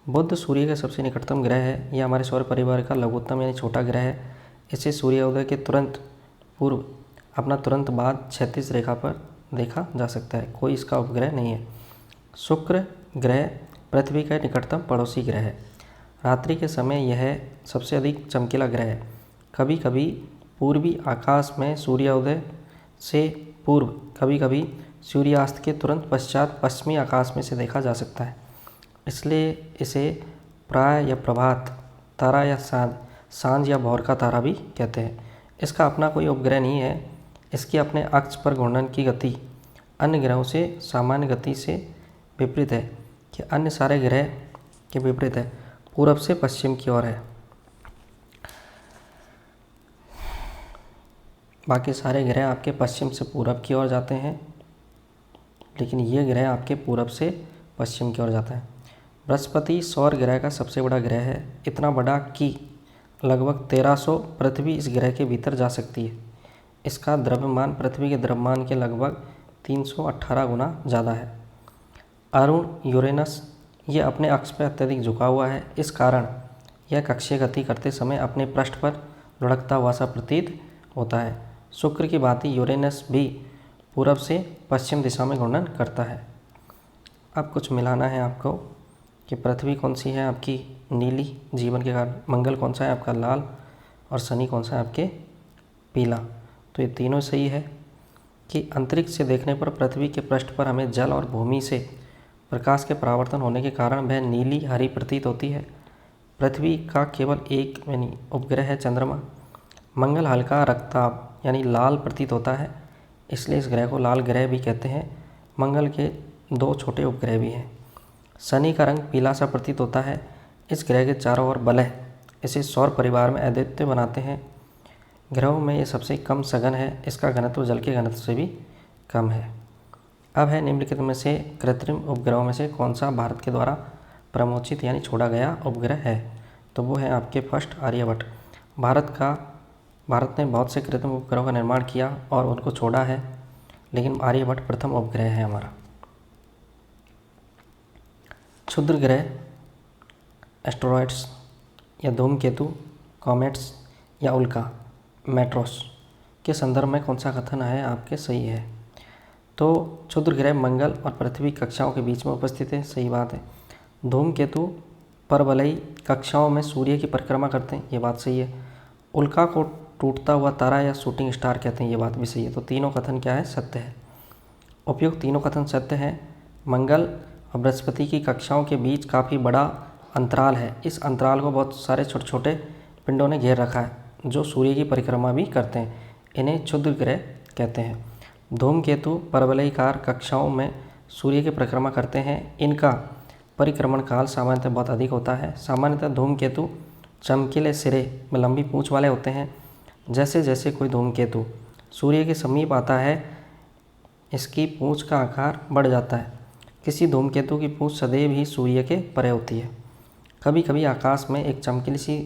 Speaker 2: बुध सूर्य का सबसे निकटतम ग्रह है, यह हमारे सौर परिवार का लघुत्तम यानी छोटा ग्रह है। इसे सूर्योदय के तुरंत पूर्व अपना तुरंत बाद क्षैतिज रेखा पर देखा जा सकता है, कोई इसका उपग्रह नहीं है। शुक्र ग्रह पृथ्वी का निकटतम पड़ोसी ग्रह है। रात्रि के समय यह सबसे अधिक चमकीला ग्रह है। कभी कभी पूर्वी आकाश में सूर्योदय से पूर्व, कभी कभी सूर्यास्त के तुरंत पश्चात पश्चिमी आकाश में से देखा जा सकता है। इसलिए इसे प्राय या प्रभात तारा या सांझ या भोर का तारा भी कहते हैं। इसका अपना कोई उपग्रह नहीं है। इसकी अपने अक्ष पर घूर्णन की गति अन्य ग्रहों से सामान्य गति से विपरीत है, कि अन्य सारे ग्रह के विपरीत है, पूरब से पश्चिम की ओर है। बाकी सारे ग्रह आपके पश्चिम से पूरब की ओर जाते हैं, लेकिन ये ग्रह आपके पूरब से पश्चिम की ओर जाता है। बृहस्पति सौर ग्रह का सबसे बड़ा ग्रह है, इतना बड़ा कि लगभग 1300 पृथ्वी इस ग्रह के भीतर जा सकती है। इसका द्रव्यमान पृथ्वी के द्रव्यमान के लगभग 318 गुना ज़्यादा है। अरुण यूरेनस ये अपने अक्ष पर अत्यधिक झुका हुआ है, इस कारण यह कक्षीय गति करते समय अपने पृष्ठ पर लुढ़कता हुआ सा प्रतीत होता है। शुक्र की भांति यूरेनस भी पूरब से पश्चिम दिशा में घूर्णन करता है। अब कुछ मिलाना है आपको कि पृथ्वी कौन सी है आपकी नीली जीवन के कारण, मंगल कौन सा है आपका लाल, और शनि कौन सा है आपके पीला। तो ये तीनों सही है कि अंतरिक्ष से देखने पर पृथ्वी के पृष्ठ पर हमें जल और भूमि से प्रकाश के परावर्तन होने के कारण वह नीली हरी प्रतीत होती है। पृथ्वी का केवल एक यानी उपग्रह है चंद्रमा। मंगल हल्का रक्ताभ यानी लाल प्रतीत होता है, इसलिए इस ग्रह को लाल ग्रह भी कहते हैं। मंगल के 2 छोटे उपग्रह भी हैं। शनि का रंग पीला सा प्रतीत होता है। इस ग्रह के चारों ओर वलय इसे सौर परिवार में अद्वितीय बनाते हैं। ग्रहों में ये सबसे कम सघन है, इसका घनत्व जल के घनत्व से भी कम है। अब है निम्नलिखित में से कृत्रिम उपग्रहों में से कौन सा भारत के द्वारा प्रमोचित यानी छोड़ा गया उपग्रह है? तो वो है आपके फर्स्ट आर्यभट्ट। भारत ने बहुत से कृत्रिम उपग्रहों का निर्माण किया और उनको छोड़ा है, लेकिन आर्यभट्ट प्रथम उपग्रह है हमारा। क्षुद्र ग्रह एस्टेरॉयड्स या धूमकेतु, कॉमेट्स या उल्का मेट्रोस के संदर्भ में कौन सा कथन है आपके सही है? तो क्षुद्र ग्रह मंगल और पृथ्वी कक्षाओं के बीच में उपस्थित है, सही बात है। धूमकेतु परवलयी कक्षाओं में सूर्य की परिक्रमा करते हैं, ये बात सही है। उल्का को टूटता हुआ तारा या शूटिंग स्टार कहते हैं, ये बात भी सही है। तो तीनों कथन क्या है? सत्य है। उपयुक्त तीनों कथन सत्य हैं। मंगल और बृहस्पति की कक्षाओं के बीच काफ़ी बड़ा अंतराल है। इस अंतराल को बहुत सारे छोटे छोटे पिंडों ने घेर रखा है जो सूर्य की परिक्रमा भी करते हैं। इन्हें क्षुद्र ग्रह कहते हैं। धूमकेतु परवलयिकार कक्षाओं में सूर्य की परिक्रमा करते हैं। इनका परिक्रमण काल सामान्यतः बहुत अधिक होता है। सामान्यतः धूमकेतु चमकीले सिरे में लंबी पूंछ वाले होते हैं। जैसे जैसे कोई धूमकेतु सूर्य के समीप आता है, इसकी पूंछ का आकार बढ़ जाता है। किसी धूमकेतु की पूंछ सदैव ही सूर्य के परे होती है। कभी कभी आकाश में एक चमकीली सी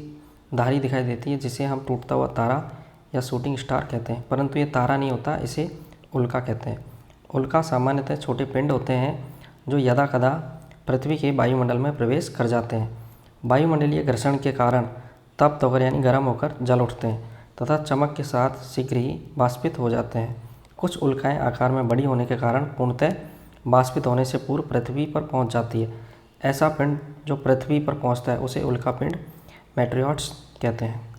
Speaker 2: धारी दिखाई देती है जिसे हम टूटता हुआ तारा या शूटिंग स्टार कहते हैं, परंतु ये तारा नहीं होता, इसे उल्का कहते हैं। उल्का सामान्यतः छोटे पिंड होते हैं जो यदा कदा पृथ्वी के वायुमंडल में प्रवेश कर जाते हैं। वायुमंडलीय घर्षण के कारण तप्त होकर यानी गर्म होकर जल उठते हैं तथा चमक के साथ शीघ्र ही वाष्पित हो जाते हैं। कुछ उल्काएं आकार में बड़ी होने के कारण पूर्णतः वाष्पित होने से पूर्व पृथ्वी पर पहुंच जाती है। ऐसा पिंड जो पृथ्वी पर पहुंचता है उसे उल्का पिंड मेटेरियोट्स कहते हैं।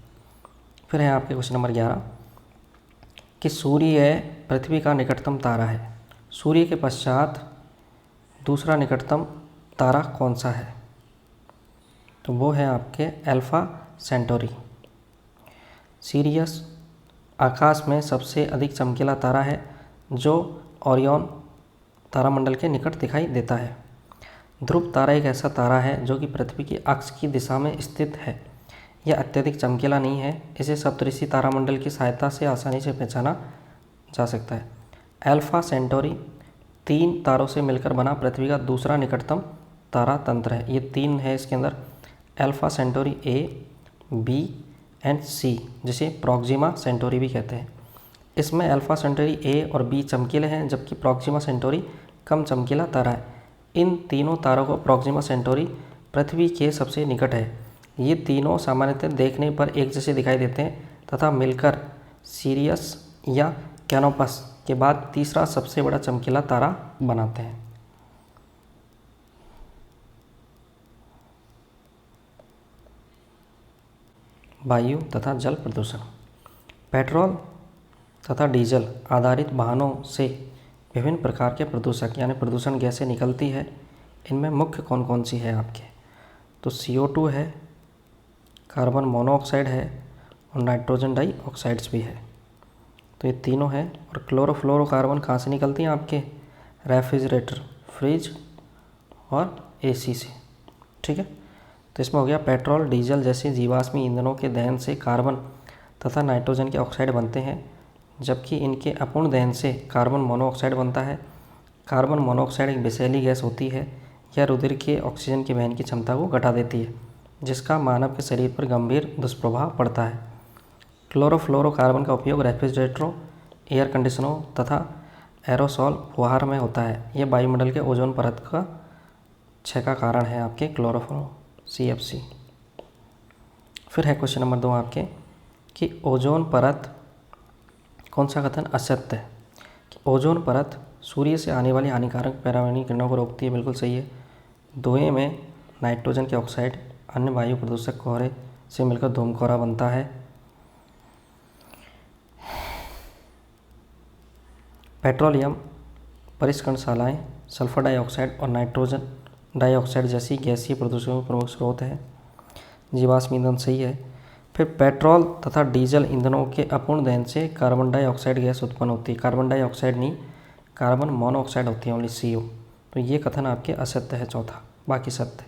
Speaker 2: फिर है आपके क्वेश्चन नंबर 11 कि सूर्य पृथ्वी का निकटतम तारा है। सूर्य के पश्चात दूसरा निकटतम तारा कौन सा है? तो वो है आपके अल्फा सेंटोरी। सीरियस आकाश में सबसे अधिक चमकीला तारा है जो ओरियन तारामंडल के निकट दिखाई देता है। ध्रुव तारा एक ऐसा तारा है जो कि पृथ्वी की अक्ष की दिशा में स्थित है। यह अत्यधिक चमकीला नहीं है। इसे सप्तऋषि तारामंडल की सहायता से आसानी से पहचाना जा सकता है। अल्फा सेंटोरी 3 तारों से मिलकर बना पृथ्वी का दूसरा निकटतम तारा तंत्र है। ये 3 है इसके अंदर, alpha Centauri A, B and C, जिसे प्रॉक्सिमा सेंटोरी भी कहते हैं। इसमें अल्फा सेंटोरी ए और बी चमकीले हैं जबकि प्रॉक्सिमा सेंटोरी कम चमकीला तारा है। इन तीनों तारों को प्रॉक्सिमा सेंटोरी पृथ्वी के सबसे निकट है। ये तीनों सामान्यतः देखने पर एक जैसे दिखाई देते हैं तथा मिलकर सीरियस या कैनोपस के बाद तीसरा सबसे बड़ा चमकीला तारा बनाते हैं। वायु तथा जल प्रदूषण। पेट्रोल तथा डीजल आधारित वाहनों से विभिन्न प्रकार के प्रदूषक यानी प्रदूषण गैसें निकलती है। इनमें मुख्य कौन कौन सी है आपके? तो CO2 है, कार्बन मोनोऑक्साइड है और नाइट्रोजन डाइऑक्साइड्स भी है। तो ये तीनों हैं। और क्लोरोफ्लोरोकार्बन कहाँ से निकलती हैं आपके? रेफ्रिजरेटर, फ्रिज और AC से। ठीक है, तो इसमें हो गया पेट्रोल डीजल जैसे जीवाश्मी ईंधनों के दहन से कार्बन तथा नाइट्रोजन के ऑक्साइड बनते हैं, जबकि इनके अपूर्ण दहन से कार्बन मोनोऑक्साइड बनता है। कार्बन मोनोऑक्साइड एक विषैली गैस होती है। यह रुधिर के ऑक्सीजन की वहन की क्षमता को घटा देती है, जिसका मानव के शरीर पर गंभीर दुष्प्रभाव पड़ता है। क्लोरोफ्लोरोकार्बन का उपयोग रेफ्रिजरेटरों, एयर कंडीशनरों तथा एरोसॉल फुहार में होता है। यह वायुमंडल के ओजोन परत का क्षय का कारण है आपके क्लोरोफ्लोरो CFC। फिर है क्वेश्चन नंबर 2 आपके कि ओजोन परत कौन सा कथन असत्य है? कि ओजोन परत सूर्य से आने वाली हानिकारक पराबैंगनी किरणों को रोकती है। बिल्कुल सही है। धुएं में नाइट्रोजन के ऑक्साइड अन्य वायु प्रदूषक कोहरे से मिलकर धूमकोहरा बनता है। पेट्रोलियम परिष्करणशालाएं सल्फर डाइऑक्साइड और नाइट्रोजन डाइऑक्साइड जैसी गैसीय प्रदूषकों के प्रमुख स्रोत है। जीवाश्म ईंधन सही है। फिर पेट्रोल तथा डीजल ईंधनों के अपूर्ण दहन से कार्बन डाइऑक्साइड गैस उत्पन्न होती है। कार्बन डाइऑक्साइड नहीं, कार्बन मोनोऑक्साइड होती है, ओनली CO। तो ये कथन आपके असत्य है चौथा, बाकी सत्य।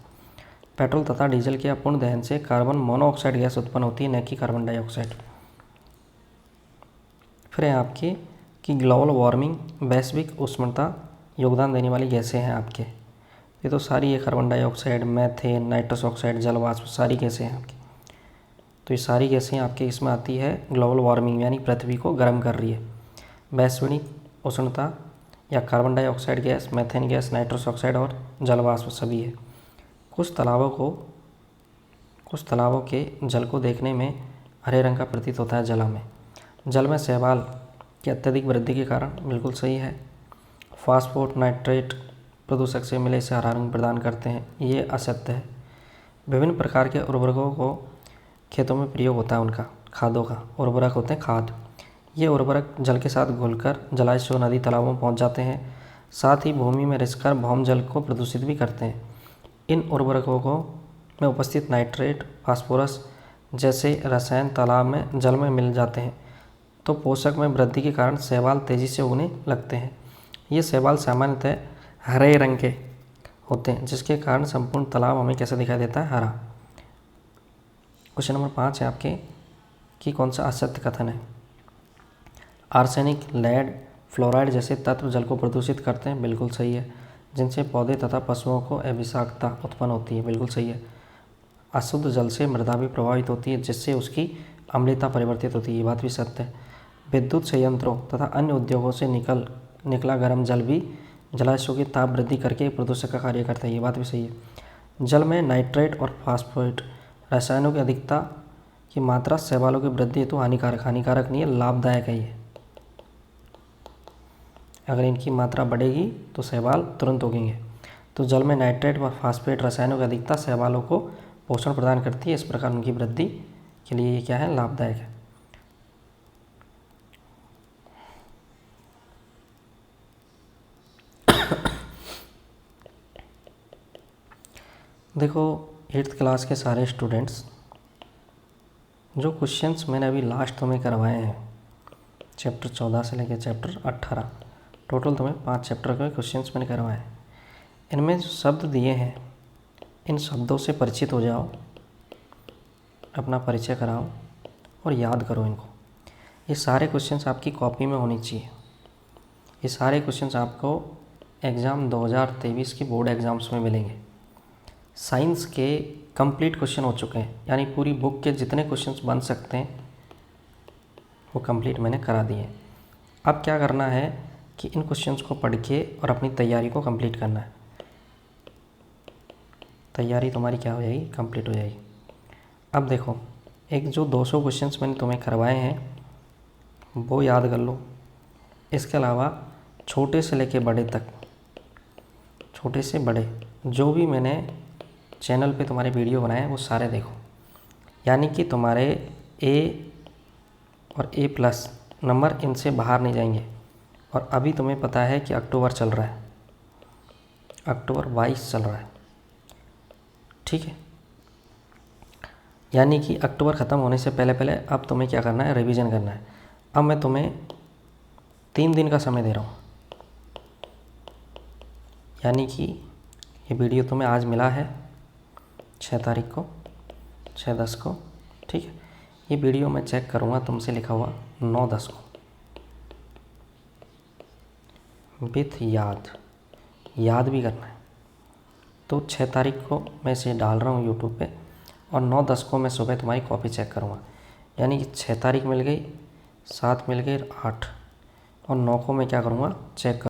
Speaker 2: पेट्रोल तथा डीजल के अपूर्ण दहन से कार्बन मोनोऑक्साइड गैस उत्पन्न होती है, न कि कार्बन डाइऑक्साइड। फिर है आपके कि ग्लोबल वार्मिंग वैश्विक उष्णता योगदान देने वाली गैसें हैं आपके। ये तो सारी है, carbon dioxide, methane, nitrous oxide, जल वाष्प, सारी गैसें हैं आपकी। तो ये सारी गैसें आपके इसमें आती है ग्लोबल वार्मिंग यानी पृथ्वी को गर्म कर रही है। वैश्विक उष्णता या carbon dioxide gas, methane gas, nitrous oxide और जल वाष्प सभी है। कुछ तालाबों के जल को देखने में हरे रंग का प्रतीत होता है जला में। जल में शैवाल की अत्यधिक वृद्धि के कारण बिल्कुल सही है। फास्फोट नाइट्रेट प्रदूषक से मिले से हरा रंग प्रदान करते हैं, ये असत्य है। विभिन्न प्रकार के उर्वरकों को खेतों में प्रयोग होता है, उनका खादों का उर्वरक होते हैं खाद। ये उर्वरक जल के साथ घुलकर जलाशयों, नदी, तालाबों में पहुंच जाते हैं। साथ ही भूमि में रिसकर भौम जल को प्रदूषित भी करते हैं। इन उर्वरकों को में उपस्थित नाइट्रेट, फास्फोरस जैसे रसायन तालाब में जल में मिल जाते हैं तो पोषक में वृद्धि के कारण शैवाल तेज़ी से उगने लगते हैं। ये शैवाल सामान्यतः हरे रंग के होते हैं, जिसके कारण संपूर्ण तालाब हमें कैसे दिखाई देता है? हरा। क्वेश्चन नंबर 5 है आपके कि कौन सा असत्य कथन है? आर्सेनिक, लेड, फ्लोराइड जैसे तत्व जल को प्रदूषित करते हैं, बिल्कुल सही है, जिनसे पौधे तथा पशुओं को अविषाक्तता उत्पन्न होती है, बिल्कुल सही है। अशुद्ध जल से मृदा भी प्रभावित होती है, जिससे उसकी अम्लता परिवर्तित होती है, ये बात भी सत्य है। विद्युत संयंत्रों तथा अन्य उद्योगों से निकला गर्म जल भी जलाशयों की ताप वृद्धि करके प्रदूषक का कार्य करता है, ये बात भी सही है। जल में नाइट्रेट और फास्फोरेट रसायनों की अधिकता की मात्रा शैवालों की वृद्धि हेतु हानिकारक नहीं है, लाभदायक है ये। अगर इनकी मात्रा बढ़ेगी तो शैवाल तुरंत उगेंगे। तो जल में नाइट्रेट व फास्फेट रसायनों की अधिकता शैवालों को पोषण प्रदान करती है, इस प्रकार उनकी वृद्धि के लिए ये क्या है? लाभदायक है। देखो 8th क्लास के सारे स्टूडेंट्स, जो क्वेश्चंस मैंने अभी लास्ट तुम्हें करवाए हैं चैप्टर 14 से लेकर चैप्टर 18, टोटल तुम्हें 5 चैप्टर के क्वेश्चंस मैंने करवाए हैं। इनमें जो शब्द दिए हैं इन शब्दों से परिचित हो जाओ, अपना परिचय कराओ और याद करो इनको। ये सारे क्वेश्चंस आपकी कॉपी में होनी चाहिए। ये सारे क्वेश्चंस आपको एग्ज़ाम 2023 की बोर्ड एग्ज़ाम्स में मिलेंगे। साइंस के कंप्लीट क्वेश्चन हो चुके हैं, यानी पूरी बुक के जितने क्वेश्चंस बन सकते हैं वो कंप्लीट मैंने करा दिए हैं। अब क्या करना है कि इन क्वेश्चंस को पढ़ के और अपनी तैयारी को कंप्लीट करना है। तैयारी तुम्हारी क्या हो जाएगी? कंप्लीट हो जाएगी। अब देखो, एक जो 200 क्वेश्चंस मैंने तुम्हें करवाए हैं वो याद कर लो। इसके अलावा छोटे से लेके बड़े तक, छोटे से बड़े जो भी मैंने चैनल पे तुम्हारे वीडियो बनाए हैं वो सारे देखो, यानी कि तुम्हारे ए और A+ नंबर इनसे बाहर नहीं जाएंगे। और अभी तुम्हें पता है कि अक्टूबर चल रहा है, अक्टूबर 22 चल रहा है, ठीक है, यानी कि अक्टूबर ख़त्म होने से पहले पहले अब तुम्हें क्या करना है? रिवीजन करना है। अब मैं तुम्हें 3 दिन का समय दे रहा हूँ, यानी कि ये वीडियो तुम्हें आज मिला है 6 तारीख को, 6/10 को, ठीक है। ये वीडियो मैं चेक करूँगा तुमसे लिखा हुआ 9/10 को विथ याद भी करना है। तो 6 तारीख को मैं इसे डाल रहा हूँ यूट्यूब पे और 9/10 को मैं सुबह तुम्हारी कॉपी चेक करूँगा, यानी कि 6 तारीख मिल गई, 7 मिल गई, 8 और 9 को मैं क्या करूँगा? चेक